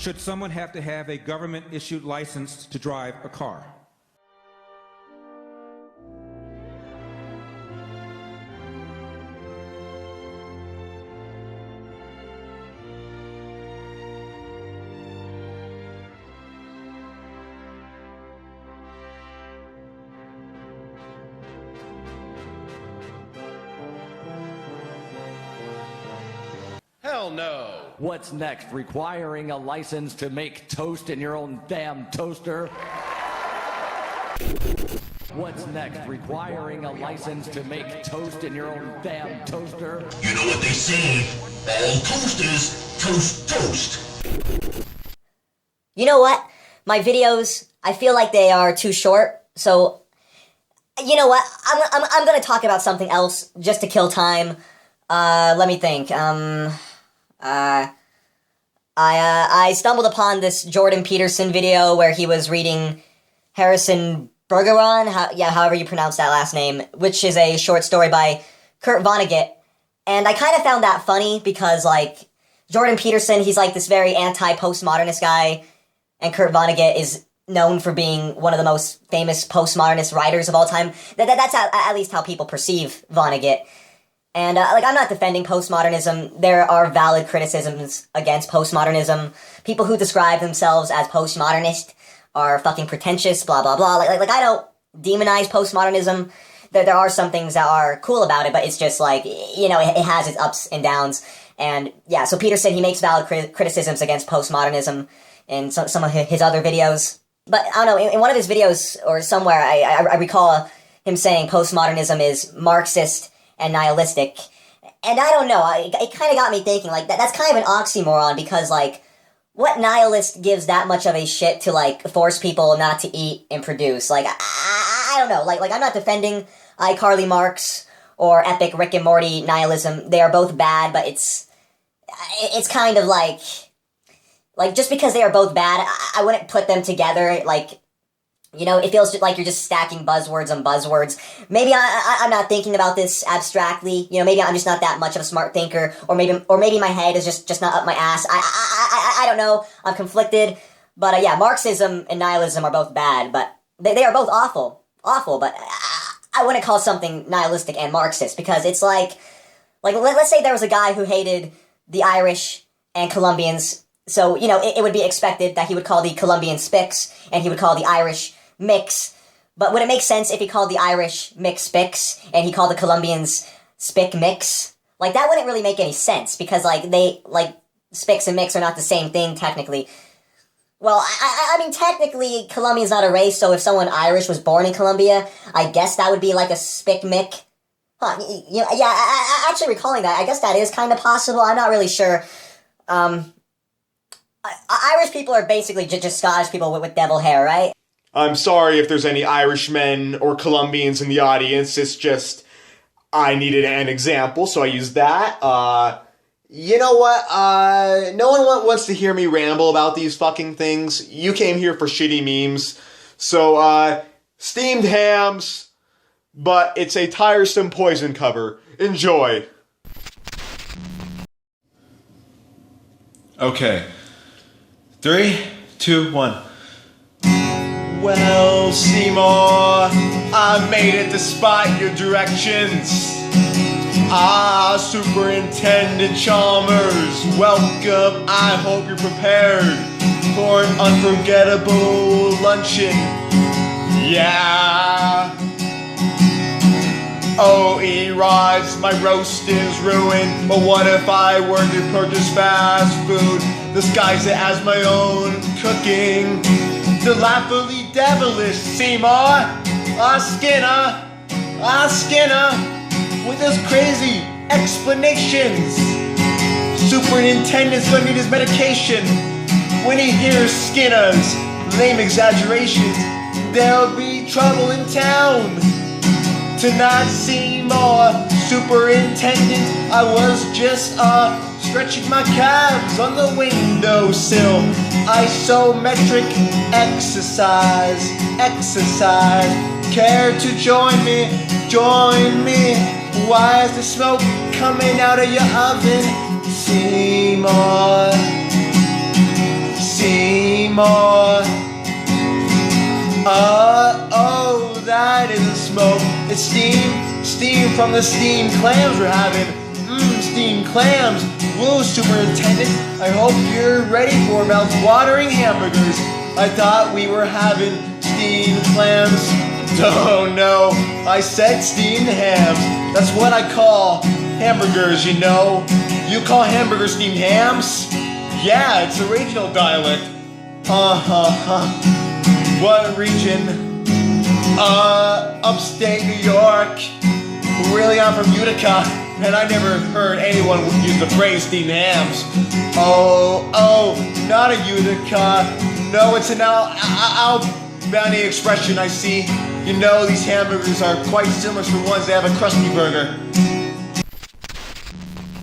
Should someone have to have a government-issued license to drive a car? Hell no. What's next? Requiring a license to make toast in your own damn toaster? What's next? Requiring a license to make toast in your own damn toaster? You know what they say, all toasters toast toast. You know what? My videos, I feel like they are too short, so you know what? I'm gonna talk about something else just to kill time. Let me think. I stumbled upon this Jordan Peterson video where he was reading Harrison Bergeron, however you pronounce that last name, which is a short story by Kurt Vonnegut. And I kind of found that funny because, like, Jordan Peterson, he's like this very anti-postmodernist guy, and Kurt Vonnegut is known for being one of the most famous postmodernist writers of all time. That's at least how people perceive Vonnegut. And, I'm not defending postmodernism. There are valid criticisms against postmodernism. People who describe themselves as postmodernist are fucking pretentious, blah, blah, blah. I don't demonize postmodernism. There are some things that are cool about it, but it's just like, you know, it has its ups and downs. And, yeah, so Peterson, he makes valid criticisms against postmodernism in some of his other videos. But, I don't know, in one of his videos, or somewhere, I recall him saying postmodernism is Marxist and nihilistic. And I don't know, it kind of got me thinking, like, that's kind of an oxymoron, because, like, what nihilist gives that much of a shit to, like, force people not to eat and produce? Like, I don't know, like, I'm not defending iCarly Marx or epic Rick and Morty nihilism. They are both bad, but it's kind of like, just because they are both bad, I wouldn't put them together, like, you know, it feels like you're just stacking buzzwords on buzzwords. Maybe I'm not thinking about this abstractly. You know, maybe I'm just not that much of a smart thinker, or maybe my head is just not up my ass. I don't know. I'm conflicted. But yeah, Marxism and nihilism are both bad, but they are both awful. But I wouldn't call something nihilistic and Marxist, because it's like let's say there was a guy who hated the Irish and Colombians. So, you know, it would be expected that he would call the Colombians spics and he would call the Irish mix. But would it make sense if he called the Irish mix spics and he called the Colombians spic mix? Like, that wouldn't really make any sense, because, spics and mix are not the same thing, technically. Well, I mean, technically, Colombia's not a race, so if someone Irish was born in Colombia, I guess that would be like a spic mick. Huh, you know, yeah, actually recalling that, I guess that is kind of possible. I'm not really sure. Irish people are basically just Scottish people with devil hair, right? I'm sorry if there's any Irishmen or Colombians in the audience. It's just, I needed an example, so I used that. You know what? No one wants to hear me ramble about these fucking things. You came here for shitty memes. So, steamed hams, but it's a tiresome poison cover. Enjoy. Okay. 3, 2, 1. Well, Seymour, I made it despite your directions. Superintendent Chalmers, welcome. I hope you're prepared for an unforgettable luncheon. Yeah. Oh, Erods, my roast is ruined. But what if I were to purchase fast food, disguise it as my own cooking? The laughably devilish Seymour, Skinner, with his crazy explanations. Superintendent's gonna need his medication. When he hears Skinner's lame exaggerations, there'll be trouble in town. Tonight, Seymour, Superintendent, I was just stretching my calves on the windowsill. Isometric exercise. Care to join me? Why is the smoke coming out of your oven? Seymour. more. Oh, that isn't smoke. It's steam from the steamed clams we're having. Steamed clams. Whoa, Superintendent, I hope you're ready for mouth-watering hamburgers. I thought we were having steamed clams. Oh no, I said steamed hams. That's what I call hamburgers, you know. You call hamburgers steamed hams? Yeah, it's a regional dialect. What region? Upstate New York. Really, I'm from Utica, and I never heard anyone use the phrase steamed hams. Oh, not a Utica. No, it's an Albany expression, I see. You know, these hamburgers are quite similar to the ones that have a Krusty Burger.